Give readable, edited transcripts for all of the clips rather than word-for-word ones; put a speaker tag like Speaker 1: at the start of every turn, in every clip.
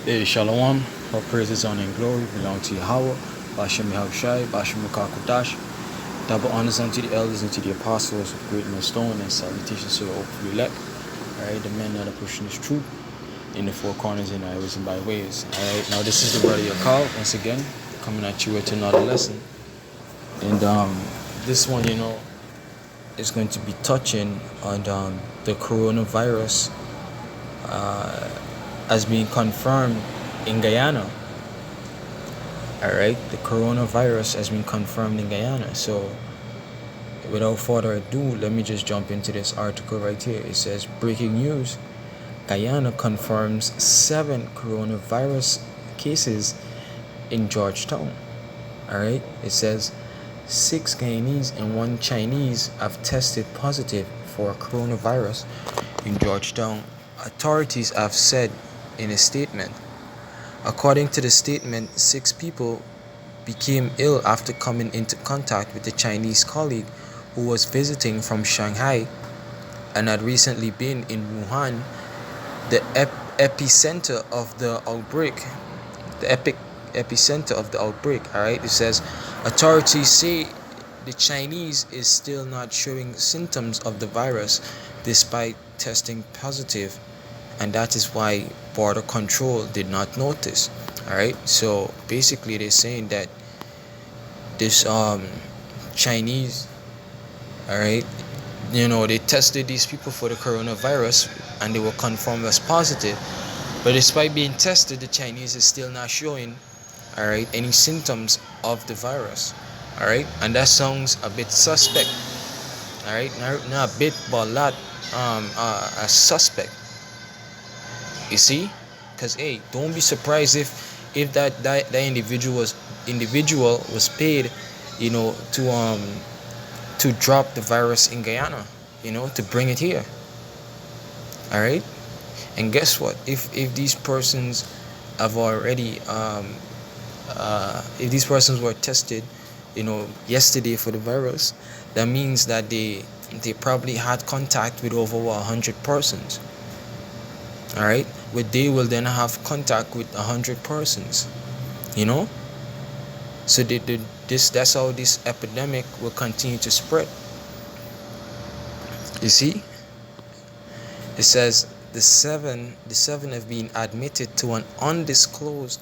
Speaker 1: Hey, Shalom, all praises, honor, and glory belong to Yahweh, Bashem Yahushai, Bashem Kakudash. Double honors unto the elders and to the apostles of great millstone, and salutations to the hopefully elect. Alright, the men that are pushing this truth in the four corners and highways and byways. Alright, now this is the brother Yakal, once again, coming at you with another lesson. And this one, is going to be touching on the coronavirus as being confirmed in Guyana. Alright, the coronavirus has been confirmed in Guyana. So, without further ado, let me just jump into this article right here. It says, breaking news, Guyana confirms 7 coronavirus cases in Georgetown. Alright, it says, 6 Guyanese and 1 Chinese have tested positive for coronavirus in Georgetown, authorities have said in a statement. According to the statement, 6 people became ill after coming into contact with a Chinese colleague who was visiting from Shanghai and had recently been in Wuhan, the epicenter of the outbreak. Alright, it says authorities say the Chinese is still not showing symptoms of the virus despite testing positive, and that is why border control did not notice. Alright, so basically they're saying that this Chinese, alright, they tested these people for the coronavirus and they were confirmed as positive, but despite being tested, the Chinese is still not showing, alright, any symptoms of the virus. Alright, and that sounds a bit suspect. Alright, not a bit, but a lot a suspect. You see, because hey, don't be surprised if that individual was paid, to drop the virus in Guyana, to bring it here. All right, and guess what? If these persons have already if these persons were tested, yesterday for the virus, that means that they probably had contact with over 100 persons. All right, but they will then have contact with 100 persons, so that's how this epidemic will continue to spread. You see, it says the seven have been admitted to an undisclosed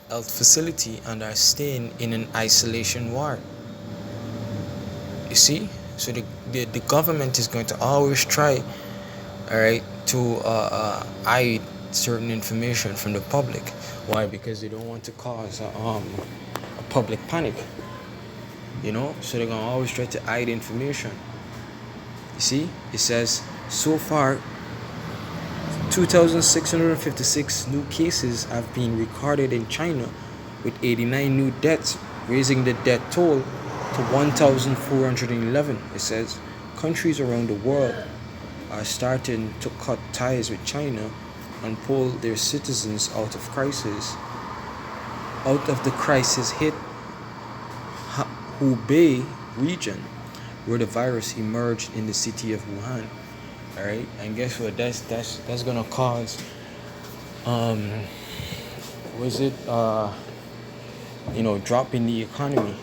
Speaker 1: health facility and are staying in an isolation ward. You see, so the government is going to always try, all right, to hide certain information from the public. Why? Because they don't want to cause a public panic. So they're gonna always try to hide information. You see, it says so far 2,656 new cases have been recorded in China, with 89 new deaths, raising the death toll to 1,411. It says countries around the world are starting to cut ties with China and pull their citizens out of the crisis hit Hubei region, where the virus emerged in the city of Wuhan. All right, and guess what? That's gonna cause drop in the economy.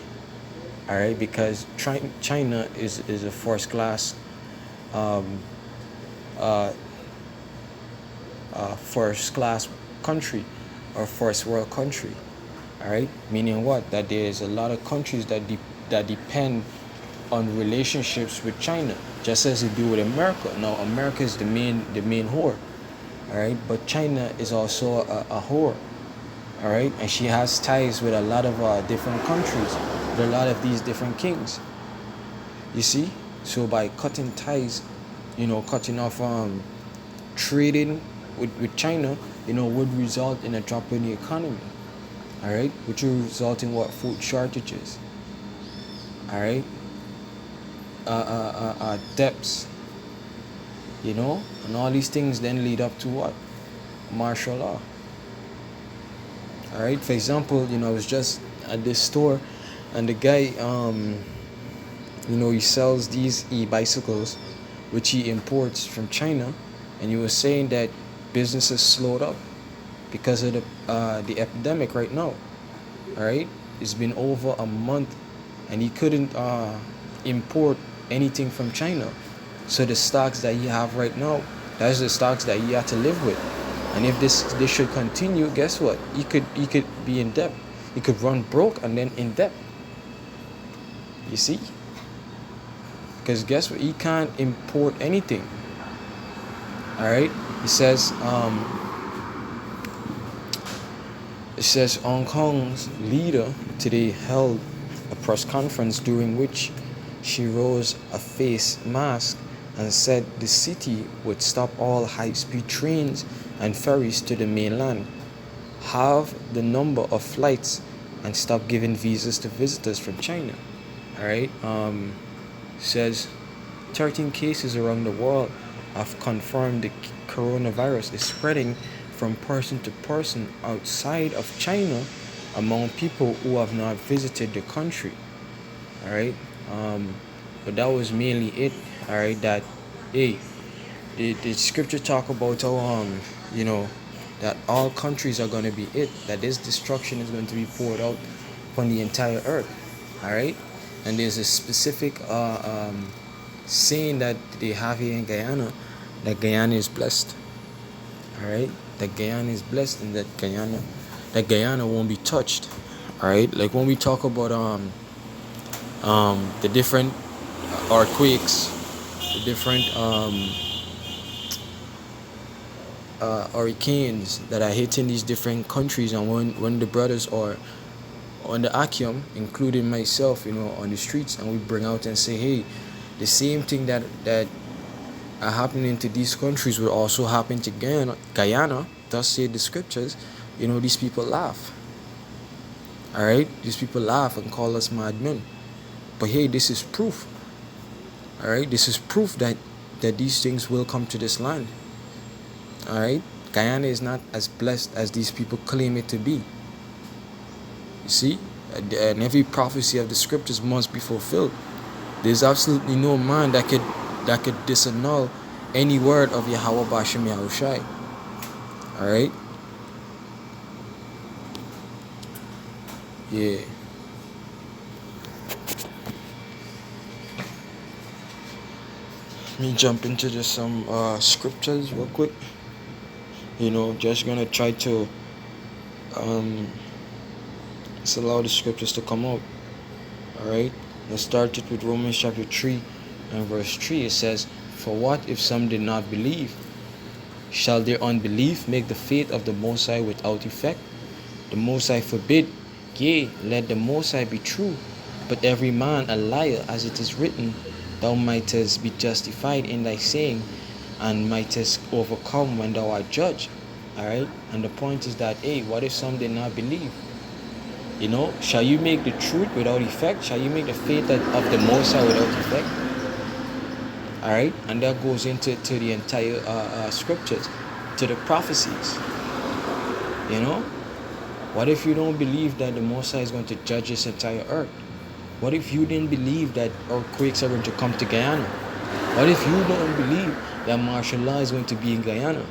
Speaker 1: All right, because China is a first class country, or first world country. All right, meaning what? That there's a lot of countries that depend on relationships with China, just as they do with America. Now, America is the main whore. All right, but China is also a whore. All right, and she has ties with a lot of different countries, with a lot of these different kings. You see, so by cutting ties, cutting off trading with China, would result in a drop in the economy. All right, which will result in what? Food shortages. All right, debts. And all these things then lead up to what? Martial law. All right, for example, I was just at this store, and the guy, he sells these e-bicycles, which he imports from China, and he was saying that business has slowed up because of the epidemic right now. All right, it's been over a month, and he couldn't import anything from China. So the stocks that he have right now, that's the stocks that he had to live with. And if this should continue, guess what? He could be in debt. He could run broke and then in debt. You see? Because guess what? He can't import anything. All right. He says. It says Hong Kong's leader today held a press conference during which she rose a face mask and said the city would stop all high-speed trains and ferries to the mainland, halve the number of flights, and stop giving visas to visitors from China. All right. Says 13 cases around the world have confirmed the coronavirus is spreading from person to person outside of China among people who have not visited the country. All right. But that was mainly it. All right. That, hey, the scripture talk about how that all countries are going to be it. That this destruction is going to be poured out upon the entire earth. All right. And there's a specific saying that they have here in Guyana, that Guyana is blessed. All right, that Guyana is blessed, and that Guyana won't be touched. All right, like when we talk about the different earthquakes, the different hurricanes that are hitting these different countries, and when the brothers are on the Akim, including myself, on the streets, and we bring out and say, hey, the same thing that are happening to these countries will also happen to Guyana. Thus say the scriptures. These people laugh. All right, these people laugh and call us madmen. But hey, this is proof. All right, this is proof that these things will come to this land. All right, Guyana is not as blessed as these people claim it to be. You see, and every prophecy of the scriptures must be fulfilled. There's absolutely no man that could disannul any word of Yahweh Bashem Yahushai. All right. Yeah. Let me jump into just some scriptures real quick. Just gonna try to just allow the scriptures to come out. All right. Let's start it with Romans chapter 3 and verse 3. It says, "For what if some did not believe? Shall their unbelief make the faith of the Most High without effect? The Most High forbid. Yea, let the Most High be true, but every man a liar, as it is written, Thou mightest be justified in thy saying, and mightest overcome when thou art judged." All right. And the point is that, hey, what if some did not believe? Shall you make the truth without effect? Shall you make the faith of the Most High without effect? All right, and that goes into the entire scriptures, to the prophecies. What if you don't believe that the Most High is going to judge this entire earth? What if you didn't believe that earthquakes are going to come to Guyana? What if you don't believe that martial law is going to be in Guyana?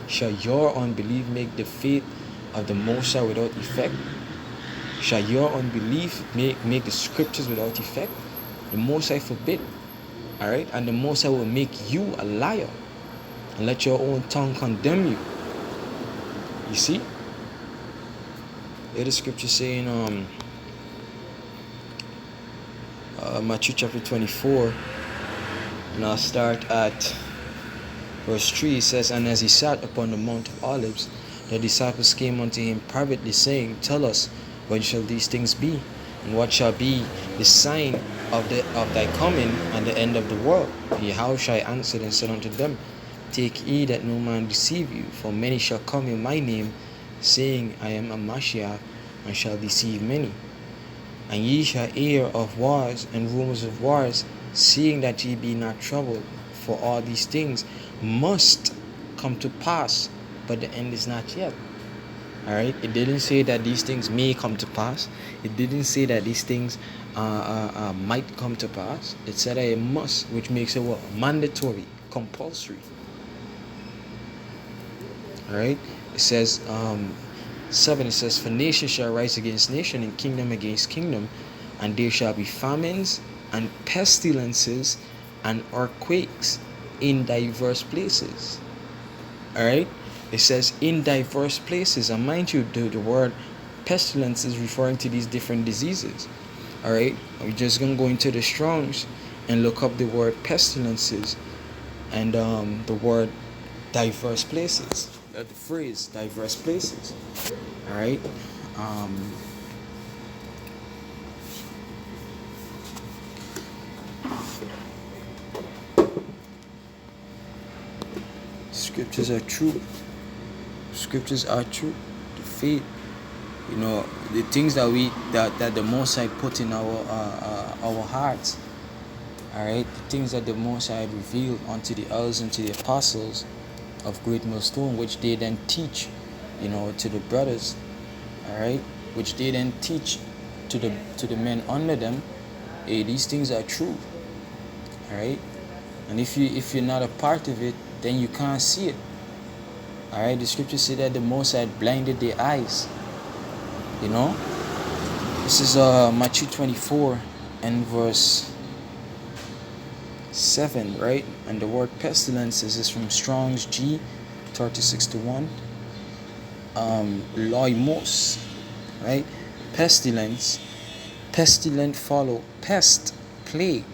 Speaker 1: Shall your unbelief make the faith of the Most High without effect? Shall your unbelief make the scriptures without effect? The Most High forbid. All right, and the Most High will make you a liar and let your own tongue condemn you. You see? Here the scripture saying, Matthew chapter 24, and I'll start at verse 3. It says, "And as he sat upon the Mount of Olives, the disciples came unto him privately, saying, Tell us, when shall these things be? And what shall be the sign of thy coming and the end of the world? Yahushua answered and said unto them, Take heed that no man deceive you, for many shall come in my name, saying, I am a Mashiach, and shall deceive many. And ye shall hear of wars and rumors of wars, seeing that ye be not troubled, for all these things must come to pass, but the end is not yet." All right, it didn't say that these things may come to pass. It didn't say that these things might come to pass. It said that it must, which makes it what? Mandatory, compulsory. All right. It says 7. It says, "For nation shall rise against nation, and kingdom against kingdom, and there shall be famines and pestilences and earthquakes in diverse places." All right. It says in diverse places, and mind you, the word pestilence is referring to these different diseases. All right. We're just gonna go into the Strongs and look up the word pestilences and the word diverse places. The phrase diverse places. All right. Um, Scriptures are true. Scriptures are true. The faith, the things that the Most High put in our hearts. All right, the things that the Most High revealed unto the elders and to the apostles of Great Millstone, which they then teach, to the brothers. All right, which they then teach to the men under them. Hey, these things are true. All right, and if you're not a part of it, then you can't see it. All right, the scriptures say that the Most High blinded their eyes. This is Matthew 24 and verse 7, right? And the word pestilence is from Strong's G 36-1. Loimos, right? Pestilence, pestilent follow, pest, plague.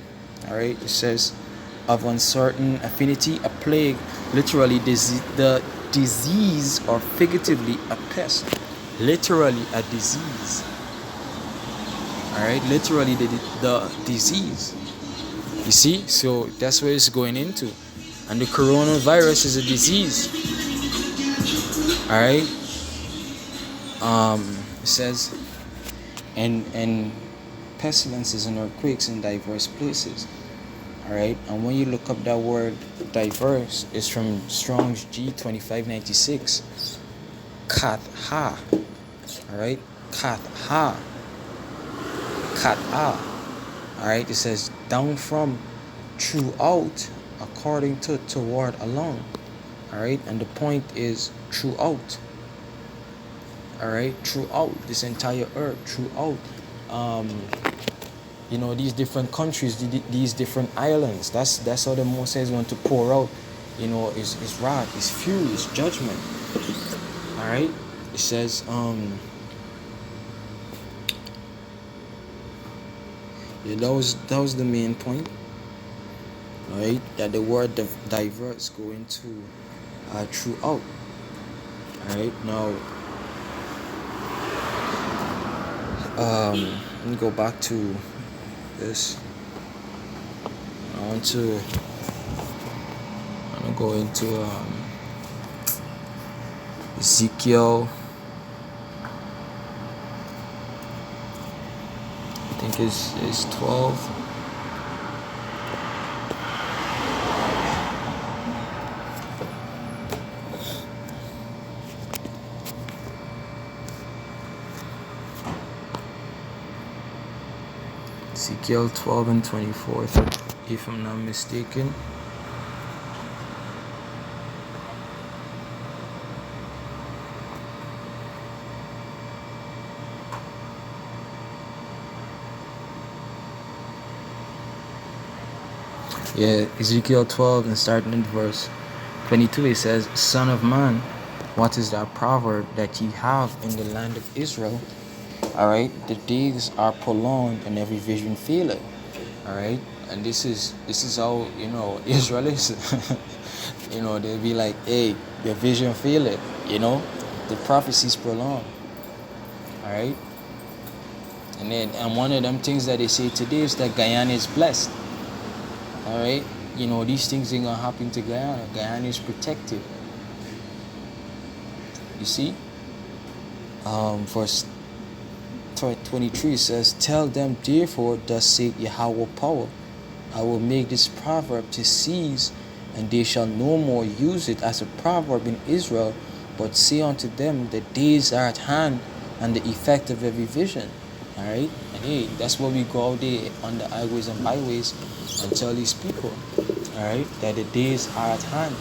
Speaker 1: All right, it says of uncertain affinity, a plague, literally the disease, or figuratively a pest, literally a disease. All right, literally the disease. You see, so that's where it's going into, and the coronavirus is a disease. All right. It says, and pestilences and earthquakes in diverse places. All right, and when you look up that word diverse, it's from Strong's G 2596. Katha. All right, katha. Katha. All right, it says down from, throughout, according to, toward, along. All right, and the point is throughout. All right, throughout this entire earth, throughout these different countries, these different islands. That's how the Moses want to pour out his wrath, his fury, his judgment. All right, it says that was the main point. All right, that the word diverse go into throughout. All right, now let me go back to this. I want to go into Ezekiel. I think it's 12. Ezekiel 12 and 24, if I'm not mistaken. Yeah, Ezekiel 12 and starting in verse 22, it says, "Son of man, what is that proverb that ye have in the land of Israel? All right, the days are prolonged and every vision faileth." All right, and this is how Israel is. They'll be like, "Hey, the vision faileth." The prophecies prolonged. All right, and one of them things that they say today is that Guyana is blessed. All right, these things ain't gonna happen to Guyana. Guyana is protected. You see, verse 23 says, "Tell them therefore, thus saith Yahweh power, I will make this proverb to cease, and they shall no more use it as a proverb in Israel, but say unto them, the days are at hand, and the effect of every vision." All right, and hey, that's why we go out there on the highways and byways and tell these people, all right, that the days are at hand.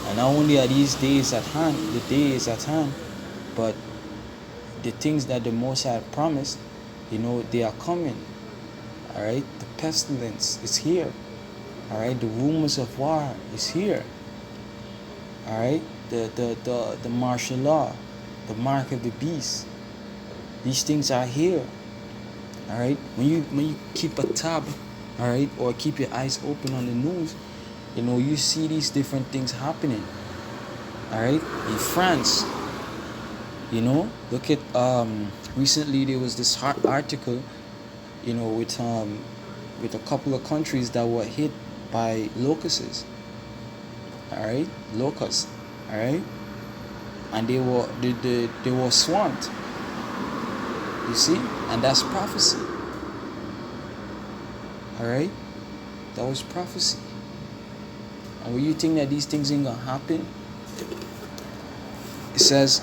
Speaker 1: And not only are these days at hand, the day is at hand, but the things that the Most High promised, they are coming. All right, the pestilence is here. All right, the rumors of war is here. All right, the martial law, the mark of the beast. These things are here. All right, when you keep a tab, all right, or keep your eyes open on the news, you see these different things happening. All right, in France, look at recently there was this article, with a couple of countries that were hit by locusts. All right, locusts. All right, and they were swamped. You see, and that's prophecy. All right, that was prophecy. And when you think that these things ain't gonna happen, it says,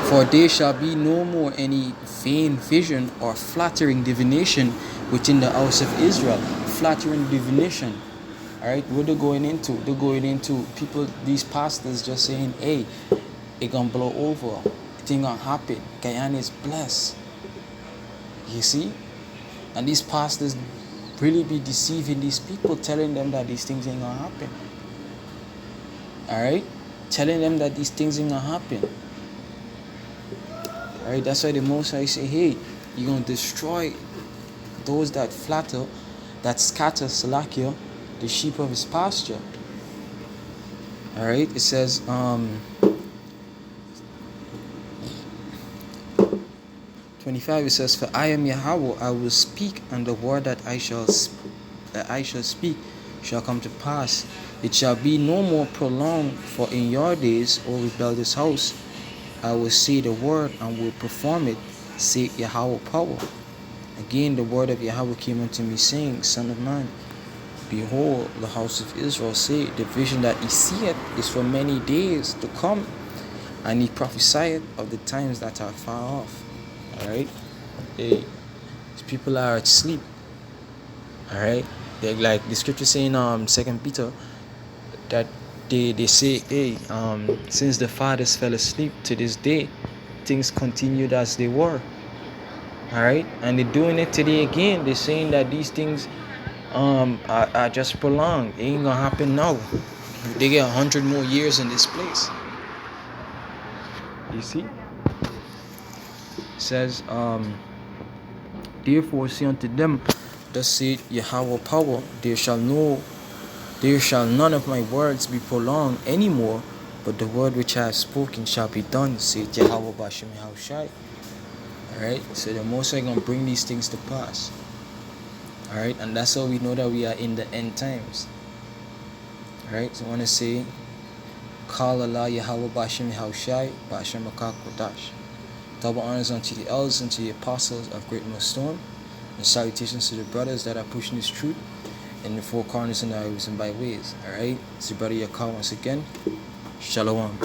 Speaker 1: for there shall be no more any vain vision or flattering divination within the house of Israel. Flattering divination. Alright, what they're going into? They're going into people, these pastors just saying, hey, it gonna blow over. It ain't gonna happen. Guyana is blessed. You see? And these pastors really be deceiving these people, telling them that these things ain't gonna happen. Alright? Telling them that these things ain't gonna happen. Alright, that's why the Most High say, hey, you're gonna destroy those that flatter, that scatter Salakia, the sheep of his pasture. Alright, it says, 25, it says, for I am Yahweh, I will speak, and the word that I shall speak shall come to pass. It shall be no more prolonged, for in your days, O rebellious house, I will say the word and will perform it, say Yahweh power. Again, the word of Yahweh came unto me, saying, Son of man, behold, the house of Israel say, the vision that he seeth is for many days to come, and he prophesieth of the times that are far off. Alright? These people are asleep. Alright? They're like the scripture saying 2 Peter that they say, hey, since the fathers fell asleep to this day, things continued as they were. Alright? And they're doing it today again. They're saying that these things are just prolonged. It ain't gonna happen now. They get 100 more years in this place. You see? It says, therefore say unto them, thus saith Yahweh power, there shall none of my words be prolonged any more, but the word which I have spoken shall be done, saith Yahweh Bashem Yahushai. Alright, so the Most High gonna bring these things to pass. Alright, and that's how we know that we are in the end times. Alright, so I want to say, Call Allah Yahweh Bashem Yahushai, Bashem Akak Kodash. Double honors unto the elders and to the apostles of Great Millstone, and salutations to the brothers that are pushing this truth in the four corners and the ways and by ways. Alright, it's your brother Yakar once again. Shalom.